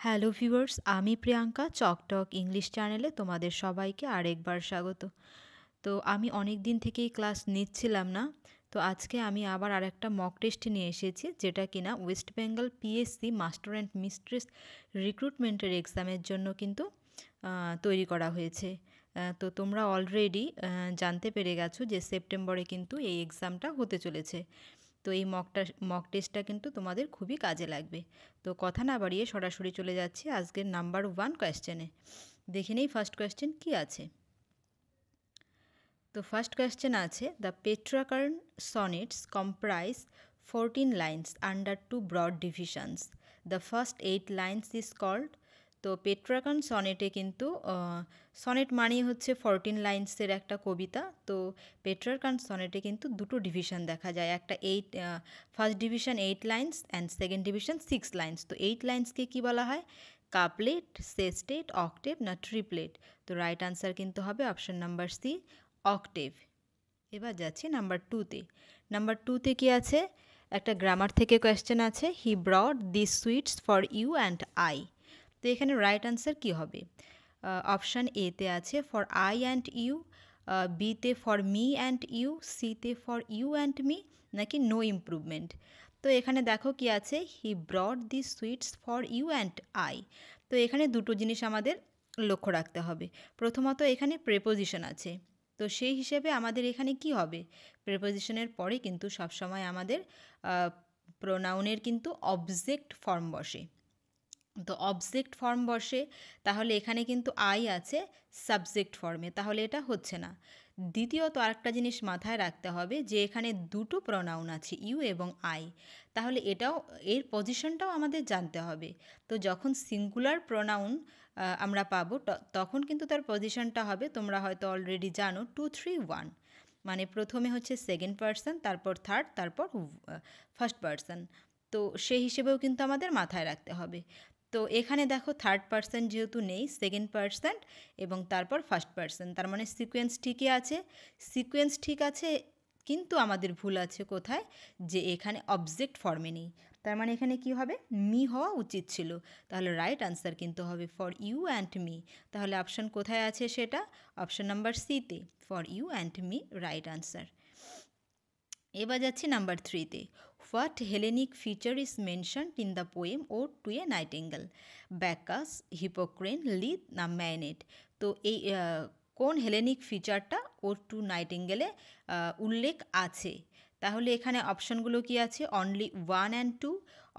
Hello viewers, আমি Priyanka চকটক English চ্যানেলে তোমাদের সবাইকে আরেকবার স্বাগত। তো আমি অনেক দিন থেকেই ক্লাস নিচ্ছিলাম না। তো আজকে আমি আবার আরেকটা মক টেস্ট নিয়ে এসেছি, যেটা কিনা west Bengal PSC master and mistress রিক্রুটমেন্টের এক্সামের জন্য কিন্তু তৈরি করা হয়েছে। তো তোমরা অলরেডি জানতে পেরে গেছো যে সেপ্টেম্বরে কিন্তু এই এক্সামটা হতে চলেছে। তো এই মক টেস্টটা কিন্তু তোমাদের খুবই কাজে লাগবে। তো কথা না বাড়িয়ে সরাসরি চলে যাচ্ছি আজকের নাম্বার 1 কোয়েশ্চেনে। দেখে নেই ফার্স্ট কোয়েশ্চেন কী আছে। তো ফার্স্ট কোয়েশ্চেন আছে, the Petrarchan sonnets comprise 14 lines under 2 broad divisions. The first 8 lines is called. তো পেট্রাকার্ন সনেটে কিন্তু সনেট মানেই হচ্ছে 14 লাইন্সের একটা কবিতা। তো পেট্রাকার্ন সনেটে কিন্তু দুটো ডিভিশন দেখা যায়, একটা first division 8 lines and second division 6 lines. তো 8 লাইন্সকে কী বলা হয়? কাপলেট, সেস্টেট, অক্টেভ না ট্রিপলেট? তো রাইট আনসার কিন্তু হবে অপশন নাম্বার সি, অক্টেভ। এবার যাচ্ছি নাম্বার 2তে। নাম্বার 2তে কি আছে? একটা গ্রামার থেকে কোয়েশ্চেন আছে, he brought this sweets for you and I. তো এখানে রাইট আনসার কী হবে? অপশান এতে আছে ফর আই অ্যান্ড ইউ, বিতে ফর মি অ্যান্ড ইউ, সিতে ফর ইউ অ্যান্ড মি, নাকি নো ইমপ্রুভমেন্ট? তো এখানে দেখো কি আছে, he brought this sweets for you and I. তো এখানে দুটো জিনিস আমাদের লক্ষ্য রাখতে হবে। প্রথমত এখানে প্রেপোজিশন আছে, তো সেই হিসেবে আমাদের এখানে কি হবে? প্রেপোজিশনের পরে কিন্তু সবসময় আমাদের প্রোনাউনের কিন্তু অবজেক্ট ফর্ম বসে। তো অবজেক্ট ফর্ম বসে, তাহলে এখানে কিন্তু আই আছে সাবজেক্ট ফর্মে, তাহলে এটা হচ্ছে না। দ্বিতীয়ত আরেকটা জিনিস মাথায় রাখতে হবে যে এখানে দুটো প্রোনাউন আছে, ইউ এবং আই, তাহলে এর পজিশনটাও আমাদের জানতে হবে। তো যখন সিঙ্গুলার প্রোনাউন আমরা পাবো তখন কিন্তু তার পজিশনটা হবে, তোমরা হয়তো অলরেডি জানো, 2 3 1। মানে প্রথমে হচ্ছে সেকেন্ড পার্সন, তারপর থার্ড, তারপর ফার্স্ট পার্সন। তো সেই হিসেবেও কিন্তু আমাদের মাথায় রাখতে হবে। তো এখানে দেখো থার্ড পার্সন যেহেতু নেই, সেকেন্ড পার্সন এবং তারপর ফার্স্ট পার্সন, তার মানে সিকোয়েন্স ঠিকই আছে। সিকোয়েন্স ঠিক আছে, কিন্তু আমাদের ভুল আছে কোথায়? যে এখানে অবজেক্ট ফর্মে নেই। তার মানে এখানে কি হবে? মি হওয়া উচিত ছিল। তাহলে রাইট আনসার কিন্তু হবে ফর ইউ অ্যান্ড মি। তাহলে অপশান কোথায় আছে সেটা? অপশান নাম্বার সিতে, for you and me, right answer. এবার যাচ্ছি নাম্বার 3তে। What Hellenic feature is mentioned in the poem ode to a nightingale? Bacchus, Hippocrene, Lethe না ম্যানেট? তো এই কোন হেলেনিক ফিচারটা ওড টু নাইটিঙ্গেলে উল্লেখ আছে? তাহলে এখানে অপশনগুলো কি আছে? Only 1 and 2,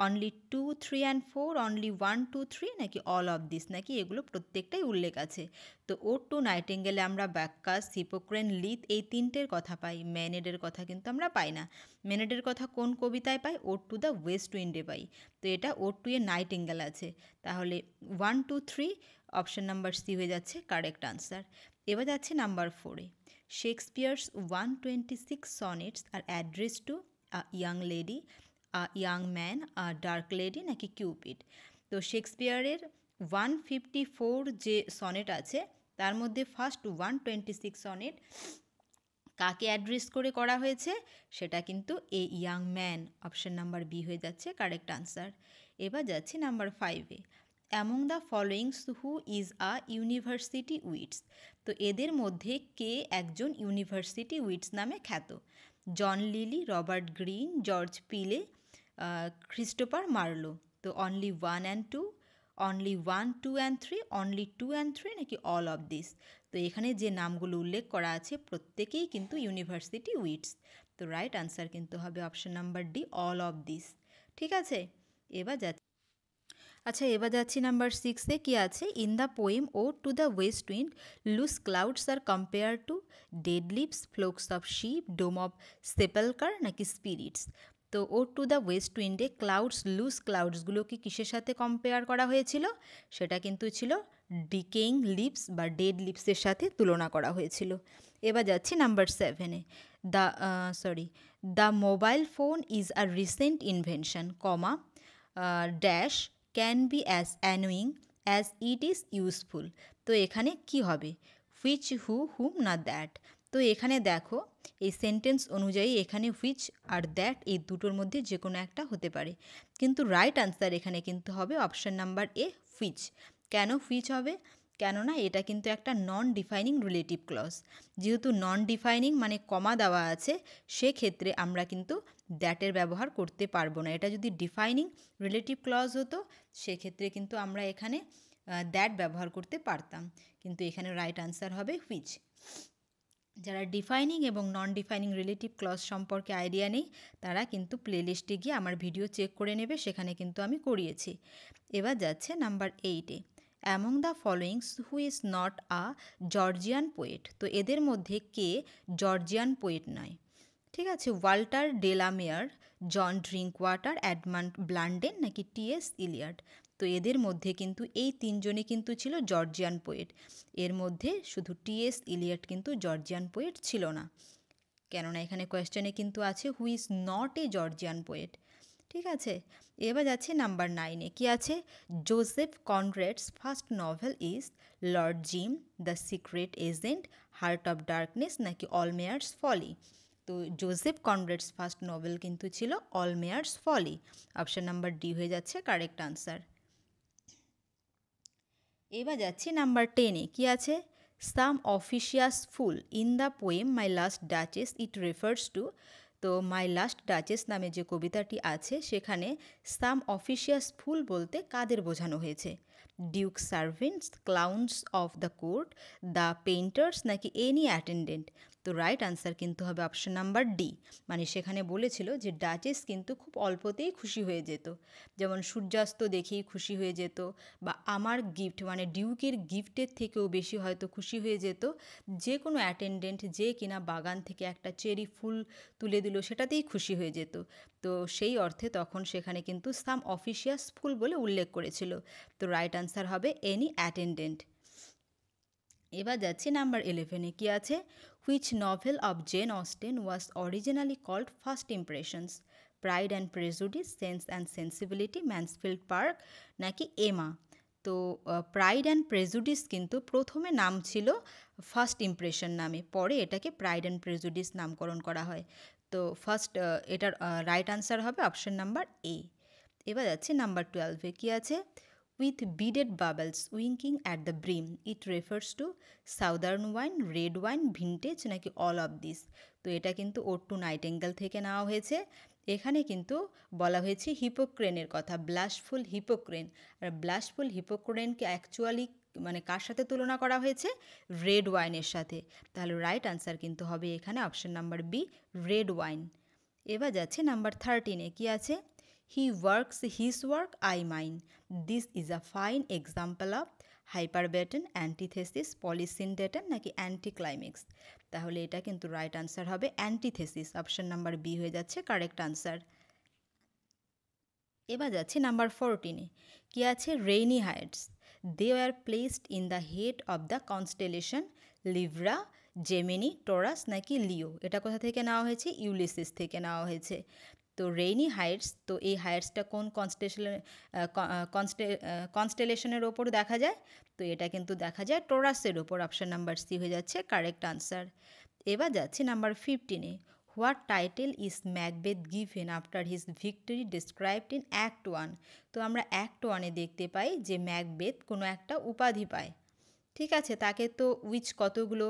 only 2 3 and 4, only 1 2 3, নাকি অল অফ দিস, নাকি এগুলো প্রত্যেকটাই উল্লেখ আছে? তো ওড টু নাইটিঙ্গেলে আমরা ব্যাকাস, হিপোক্রেন, লিথ এই তিনটের কথা পাই, ম্যানেডের কথা কিন্তু আমরা পাই না। ম্যানেডের কথা কোন কবিতায় পাই? ওড টু দ্য ওয়েস্ট উইন্ডে পাই। তো এটা ওড টু এ নাইটিঙ্গেল আছে। তাহলে 1 2 3 অপশন নাম্বার সি হয়ে যাচ্ছে কারেক্ট আনসার। এবার যাচ্ছে নাম্বার 4-এ। Shakespeare's 126 sonnets are address to a young lady, a young man, a dark lady, নাকি কিউপিড? তো শেক্সপিয়ারের 154 যে সনেট আছে, তার মধ্যে ফার্স্ট 126 সনেট কাকে অ্যাড্রেস করে করা হয়েছে? সেটা কিন্তু a young man. Option number B হয়ে যাচ্ছে কারেক্ট আনসার। এবার যাচ্ছি নাম্বার 5-এ। Among the followings who is a university wits? তো এদের মধ্যে কে একজন ইউনিভার্সিটি উইটস নামে খ্যাত? John Lyly, Robert Greene, George Peele, Christopher Marlowe? তো only 1 and 2, only 1 2 and 3, only 2 and 3, নাকি অল অফ দিস? তো এখানে যে নামগুলো উল্লেখ করা আছে প্রত্যেকেই কিন্তু ইউনিভার্সিটি উইটস। তো রাইট আনসার কিন্তু হবে option number D, all of this. ঠিক আছে, এবার যাচ্ছি। আচ্ছা, এবার যাচ্ছি নাম্বার 6-এ। কি আছে? In the poem ode to the west wind, loose clouds are compare to dead lips, flocks of sheep, dome of sepulchre, নাকি স্পিরিটস? তো ও টু দ্য ওয়েস্ট উইন্ডে ক্লাউডস, লুজ ক্লাউডসগুলোকে কিসের সাথে কম্পেয়ার করা হয়েছিল? সেটা কিন্তু ছিল ডিকেইং লিপস বা ডেড লিপসের সাথে তুলনা করা হয়েছিল। এবার যাচ্ছি নাম্বার 7-এ। The the mobile phone is a recent invention, comma, dash can be as annoying as it is useful? তো এখানে কি হবে? হুইচ, হু, হুম না দ্যাট? তো এখানে দেখো এই সেন্টেন্স অনুযায়ী এখানে হুইচ আর দ্যাট এই দুটোর মধ্যে যে কোনো একটা হতে পারে, কিন্তু রাইট আনসার এখানে কিন্তু হবে অপশান নাম্বার এ, হুইচ। কেন হুইচ হবে? কেননা এটা কিন্তু একটা নন ডিফাইনিং রিলেটিভ ক্লজ। যেহেতু নন ডিফাইনিং মানে কমা দেওয়া আছে, সেক্ষেত্রে আমরা কিন্তু দ্যাটের ব্যবহার করতে পারবো না। এটা যদি ডিফাইনিং রিলেটিভ ক্লজ হতো সেক্ষেত্রে কিন্তু আমরা এখানে দ্যাট ব্যবহার করতে পারতাম, কিন্তু এখানে রাইট আনসার হবে হুইচ। যারা ডিফাইনিং এবং নন ডিফাইনিং রিলেটিভ ক্লজ সম্পর্কে আইডিয়া নেই তারা কিন্তু প্লেলিস্টে গিয়ে আমার ভিডিও চেক করে নেবে, সেখানে কিন্তু আমি করিয়েছি। এবার যাচ্ছে নাম্বার 8-এ, among the followings who is not a Georgian poet. তো এদের মধ্যে কে জর্জিয়ান পোয়েট নয়? ঠিক আছে, ওয়াল্টার ডেলামেয়ার, জন ড্রিঙ্কওয়াটার, এডমান্ড ব্লান্ডেন নাকি টি.এস. ইলিয়ট। তো এদের মধ্যে কিন্তু এই তিনজনই কিন্তু ছিল জর্জিয়ান পোয়েট। এর মধ্যে শুধু টি.এস. ইলিয়ট কিন্তু জর্জিয়ান পোয়েট ছিল না, কেননা এখানে কোয়েশ্চেনে কিন্তু আছে who is not a Georgian poet. ঠিক আছে, এবার যাচ্ছে নাম্বার 9-এ, কি আছে? Joseph Conrad's first novel is Lord Jim, the secret agent, heart of darkness নাকি অল মেয়ার্স ফলি। তো জোসেফ কনরেডস ফার্স্ট নভেল কিন্তু ছিল Almayer's folly. Option number D হয়ে যাচ্ছে কারেক্ট আনসার। এবার যাচ্ছি নাম্বার 10-এ, কি আছে? Some officious fool in the poem my last duchess it refers to. তো মাই লাস্ট ডাচেস নামে যে কবিতাটি আছে সেখানে সাম অফিসিয়াস ফুল বলতে কাদের বোঝানো হয়েছে? Duke servants, clowns of the court, the painters নাকি এনি অ্যাটেন্ডেন্ট। তো রাইট আনসার কিন্তু হবে অপশন নাম্বার ডি। মানে সেখানে বলেছিল যে ডাচেস কিন্তু খুব অল্পতেই খুশি হয়ে যেত, যেমন সূর্যাস্ত দেখেই খুশি হয়ে যেত, বা আমার গিফট মানে ডিউকের গিফটের থেকেও বেশি হয়তো খুশি হয়ে যেত যে কোনো অ্যাটেন্ডেন্ট যে কিনা বাগান থেকে একটা চেরি ফুল তুলে দিল সেটাতেই খুশি হয়ে যেত। তো সেই অর্থে তখন সেখানে কিন্তু সাম অফিসিয়াস ফুল বলে উল্লেখ করেছিল। তো রাইট আনসার হবে এনি অ্যাটেন্ডেন্ট। এবার যাচ্ছি নাম্বার 11-এ, কি আছে? Which novel of Jane Austen was originally called first impressions? Pride and prejudice, sense and sensibility, Mansfield Park নাকি এমা। তো প্রাইড অ্যান্ড প্রেজুডিস কিন্তু প্রথমে নাম ছিল ফার্স্ট ইমপ্রেশন নামে, পরে এটাকে প্রাইড অ্যান্ড প্রেজুডিস নামকরণ করা হয়। তো ফার্স্ট এটার রাইট আনসার হবে অপশন নাম্বার এ। এবার যাচ্ছে নাম্বার 12-এ, কি আছে? With beaded bubbles winking at the brim it refers to southern wine, red wine, vintage নাকি অল অফ দিস। তো এটা কিন্তু ওড টু নাইটেঙ্গেল থেকে নেওয়া হয়েছে। এখানে কিন্তু বলা হয়েছে হিপোক্রেনের কথা, ব্লাশফুল হিপোক্রেন। আর ব্লাশফুল হিপোক্রেনকে অ্যাকচুয়ালি মানে কার সাথে তুলনা করা হয়েছে? রেড ওয়াইনের সাথে। তাহলে রাইট আনসার কিন্তু হবে এখানে option number B, red wine. এবার যাচ্ছে নাম্বার 13-এ, কি আছে? He works his work, I mine, this is a fine example of hyperbaton, antithesis, polysyndeton নাকি অ্যান্টিক্লাইম্যাক্স। তাহলে এটা কিন্তু রাইট আনসার হবে অ্যান্টিথেসিস। অপশন নাম্বার বি হয়ে যাচ্ছে কারেক্ট আনসার। এবার যাচ্ছে নাম্বার 14-এ, কি আছে? Rainy heights, they are placed in the head of the constellation Libra, Gemini, Taurus নাকি লিও। এটা কোথা থেকে নেওয়া হয়েছে? ইউলিসিস থেকে নেওয়া হয়েছে। তো রেইনি হাইটস, তো এই হাইটসটা কোন কনস্টেলেশনের ওপর দেখা যায়? তো এটা কিন্তু দেখা যায় টোরাসের ওপর। অপশন নাম্বার সি হয়ে যাচ্ছে কারেক্ট আনসার। এবার যাচ্ছে নাম্বার 15-এ, what title is Macbeth given after his victory described in act 1। তো আমরা অ্যাক্ট 1-এ দেখতে পাই যে ম্যাকবেথ কোনো একটা উপাধি পায়। ঠিক আছে, তাকে তো উইচ কতগুলো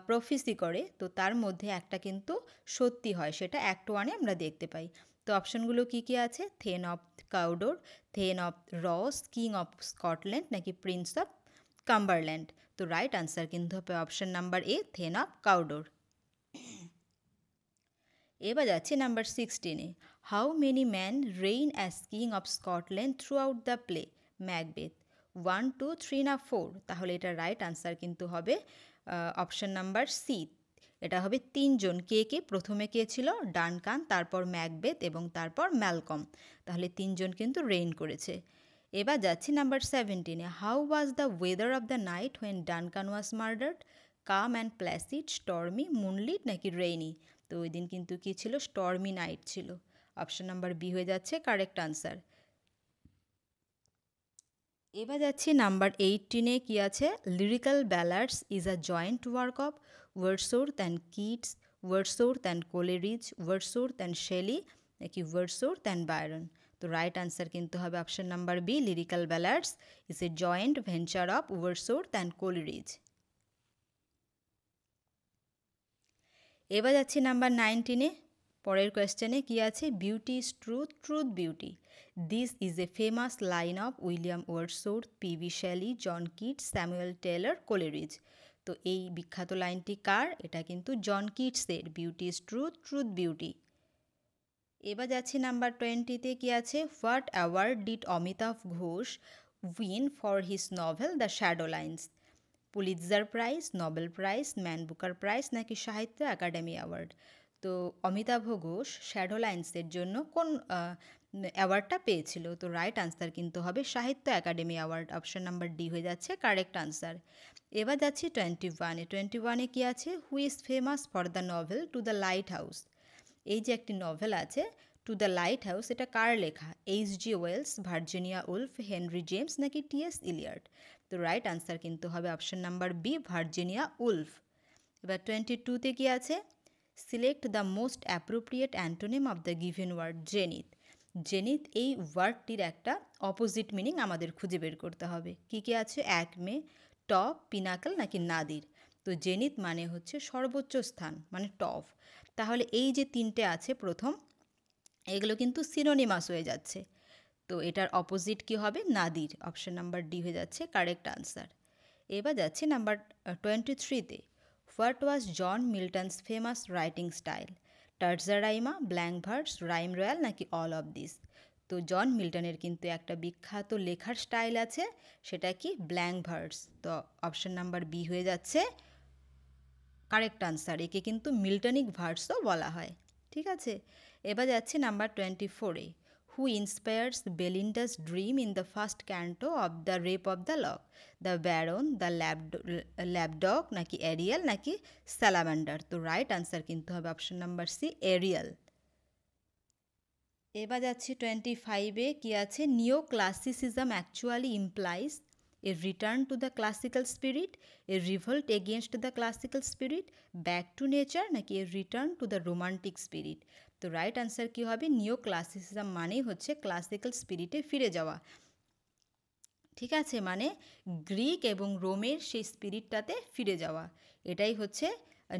প্রফেসি করে, তো তার মধ্যে একটা কিন্তু সত্যি হয়, সেটা অ্যাক্ট 1-এ আমরা দেখতে পাই। তো অপশনগুলো কি কি আছে? Thane of Cawdor, thane of Ross, king of Scotland নাকি প্রিন্স অফ কাম্বারল্যান্ড। তো রাইট আনসার কিন্তু হবে option number A, thane of Cawdor. এবার যাচ্ছে নাম্বার 16-এ, how many man reign as king of Scotland throughout the play Macbeth? 1, 2, 3 না 4? তাহলে এটা রাইট আনসার কিন্তু হবে অপশন নাম্বার সি। এটা হবে 3 জন। কে কে? প্রথমে কে ছিল? ডানকান, তারপর ম্যাকবেথ এবং তারপর ম্যালকম। তাহলে 3 জন কিন্তু রেইন করেছে। এবার যাচ্ছি নাম্বার 17-এ, how was the weather of the night when Duncan was murdered? Calm and placid, stormy, moonlit নাকি রেইনি? তো ওই দিন কিন্তু কী ছিল? স্টর্মি নাইট ছিল। অপশন নাম্বার বি হয়ে যাচ্ছে কারেক্ট আনসার। এবার যাচ্ছি নাম্বার 18-এ, কি আছে? Lyrical ballads is a joint work of Wordsworth and Keats, Wordsworth and Coleridge, Wordsworth and Shelley নাকি ওয়ার্ডসওর্থ অ্যান্ড বায়রন? তো রাইট আনসার কিন্তু হবে option number B, lyrical ballads is a joint venture of Wordsworth and Coleridge. এবার যাচ্ছি number 19-এ। পরের কোয়েশ্চেনে কি আছে? Beauty is truth, truth beauty. This is a famous line of William Wordsworth, P B. Shelley, John Keats, Samuel Taylor, কোলেরিজ। তো এই বিখ্যাত লাইনটি কার? এটা কিন্তু জন কিটসের, beauty is truth, truth beauty. এবার যাচ্ছি নাম্বার 20-তে কি আছে? What award did Amitabh Ghosh win for his novel the shadow lines? Pulitzer prize, Nobel prize, man Booker prize নাকি সাহিত্য একাডেমি অ্যাওয়ার্ড? তো অমিতাভ ঘোষ শ্যাডো লাইন্সের জন্য কোন অ্যাওয়ার্ডটা পেয়েছিল? তো রাইট আনসার কিন্তু হবে সাহিত্য academy award, option number D হয়ে যাচ্ছে কারেক্ট আনসার। এবার যাচ্ছি 21-এ। 21-এ কি আছে? Who is famous for the novel to the light house? এই যে একটি নভেল আছে টু দ্য লাইট হাউস, এটা কার লেখা? H G. Wells, Virginia Woolf, Henry James নাকি টি.এস. ইলিয়ট? তো রাইট আনসার কিন্তু হবে option number B, Virginia Woolf. এবার 22-তে কি আছে? Select the most appropriate antonym of the given word zenith. Zenith এই ওয়ার্ডটির একটা অপোজিট মিনিং আমাদের খুঁজে বের করতে হবে। কি কি আছে? একমে, টপ, পিনাকল নাকি নাদির? তো জেনিথ মানে হচ্ছে সর্বোচ্চ স্থান, মানে টপ। তাহলে এই যে তিনটে আছে প্রথম, এগুলো কিন্তু সিনোনিমাস হয়ে যাচ্ছে। তো এটার অপোজিট কি হবে? নাদির, অপশন নাম্বার ডি হয়ে যাচ্ছে কারেক্ট আনসার। এবার যাচ্ছে নাম্বার 23-তে। What was John Milton's famous writing style? Terza rima, blank verse, rhyme royal নাকি অল অফ দিস? তো জন মিল্টনের কিন্তু একটা বিখ্যাত লেখার স্টাইল আছে, সেটা কি? Blank verse. তো অপশন নাম্বার বি হয়ে যাচ্ছে কারেক্ট আনসার। একে কিন্তু মিল্টনিক ভার্সও বলা হয়। ঠিক আছে, এবার যাচ্ছে নাম্বার 24-এ। Who inspires Belinda's dream in the first canto of the rape of the lock? The baron, the lapdog নাকি এরিয়াল নাকি স্যালামান্ডার? তো রাইট আনসার কিন্তু হবে অপশন নাম্বার সি, এরিয়াল। এবার যাচ্ছি 25-এ। কি আছে? নিও classicism actually implies a return to the classical spirit, a revolt against the classical spirit, back to nature নাকি a return to the romantic spirit? তো রাইট আনসার কি হবে? নিও ক্লাসিসিজম মানেই হচ্ছে ক্লাসিক্যাল স্পিরিটে ফিরে যাওয়া। ঠিক আছে, মানে গ্রিক এবং রোমের সেই স্পিরিটটাতে ফিরে যাওয়া, এটাই হচ্ছে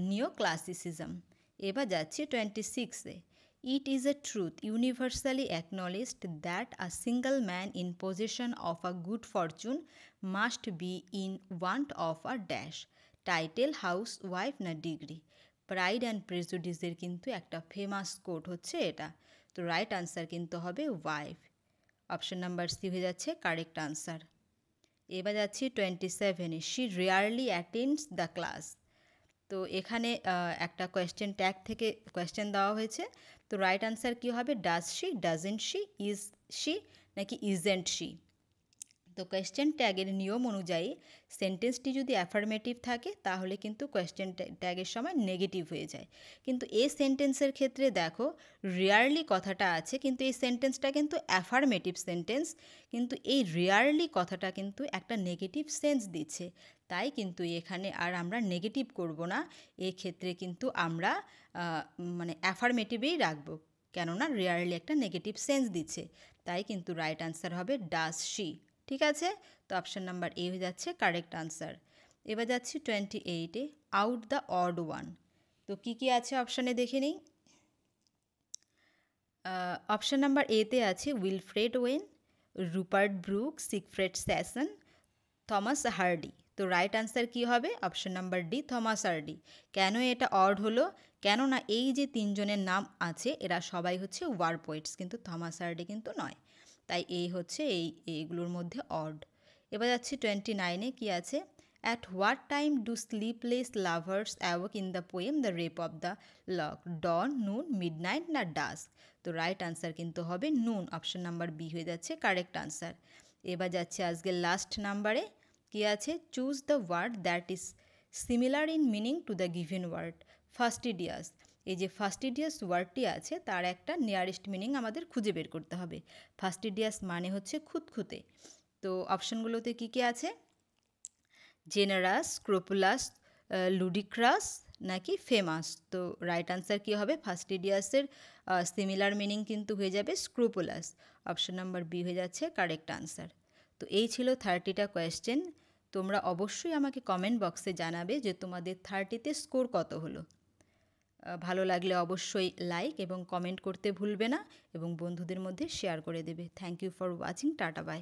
নিও ক্লাসিসিজম। এবার যাচ্ছি 26-এ। It is a truth universally acknowledged that a single man in possession of a good fortune must be in want of a dash, title, house, wife না ডিগ্রি? প্রাইড অ্যান্ড প্রেজুডিসের কিন্তু একটা ফেমাস কোট হচ্ছে এটা। তো right answer কিন্তু হবে wife, option number C হয়ে যাচ্ছে কারেক্ট আনসার। এবার যাচ্ছি 27-এ। She rarely attends the class. তো এখানে একটা কোয়েশ্চেন ট্যাগ থেকে কোয়েশ্চেন দেওয়া হয়েছে। তো রাইট আনসার কী হবে? Does she, doesn't she, is she নাকি ইজেন্ট শি? তো কোয়েশ্চেন ট্যাগের নিয়ম অনুযায়ী সেন্টেন্সটি যদি অ্যাফার্মেটিভ থাকে তাহলে কিন্তু কোয়েশ্চেন ট্যাগের সময় নেগেটিভ হয়ে যায়। কিন্তু এই সেন্টেন্সের ক্ষেত্রে দেখো রেয়ারলি কথাটা আছে, কিন্তু এই সেন্টেন্সটা কিন্তু অ্যাফার্মেটিভ সেন্টেন্স, কিন্তু এই রেয়ারলি কথাটা কিন্তু একটা নেগেটিভ সেন্স দিচ্ছে। তাই কিন্তু এখানে আর আমরা নেগেটিভ করব না, এক্ষেত্রে কিন্তু আমরা মানে অ্যাফার্মেটিভেই রাখবো, কেননা রেয়ারলি একটা নেগেটিভ সেন্স দিচ্ছে। তাই কিন্তু রাইট আনসার হবে ডাজ শি। ঠিক আছে, তো অপশন নাম্বার এ হয়ে যাচ্ছে কারেক্ট আনসার। এবার যাচ্ছি 28-এ। Out the odd one. তো কী কী আছে অপশানে দেখে নিই। অপশান নাম্বার এতে আছে Wilfred Owen, Rupert Brooke, Siegfried Sassoon, Thomas Hardy. তো রাইট আনসার কী হবে? Option number D, Thomas Hardy. কেন এটা অড হলো? কেননা এই যে তিনজনের নাম আছে এরা সবাই হচ্ছে ওয়ার পোয়েটস, কিন্তু থমাস হার্ডি কিন্তু নয়। তাই এই হচ্ছে এইগুলোর মধ্যে অড। এবার যাচ্ছি 29-এ। কী আছে? At what time do sleepless lovers awake in the poem the rape of the lock? Dawn, noon, midnight না ডাস্ক? তো রাইট আনসার কিন্তু হবে নুন, অপশন নাম্বার বি হয়ে যাচ্ছে কারেক্ট আনসার। এবার যাচ্ছে আজকের লাস্ট নাম্বারে। কী আছে? Choose the word that is similar in meaning to the given word. Fastidious, এই যে ফাস্টিডিয়াস ওয়ার্ডটি আছে তার একটা নিয়ারেস্ট মিনিং আমাদের খুঁজে বের করতে হবে। ফাস্টিডিয়াস মানে হচ্ছে খুঁতখুঁতে। তো অপশনগুলোতে কী কী আছে? জেনারাস, স্ক্রোপুলাস, লুডিক্রাস নাকি ফেমাস? তো রাইট আনসার কী হবে? ফাস্টিডিয়াসের সিমিলার মিনিং কিন্তু হয়ে যাবে স্ক্রুপুলাস। অপশন নাম্বার বি হয়ে যাচ্ছে কারেক্ট আনসার। তো এই ছিল 30টা কোয়েশ্চেন। তোমরা অবশ্যই আমাকে কমেন্ট বক্সে জানাবে যে তোমাদের 30তে স্কোর কত হলো। ভালো লাগলে অবশ্যই লাইক এবং কমেন্ট করতে ভুলবে না এবং বন্ধুদের মধ্যে শেয়ার করে দেবে। Thank you for watching. Tata by.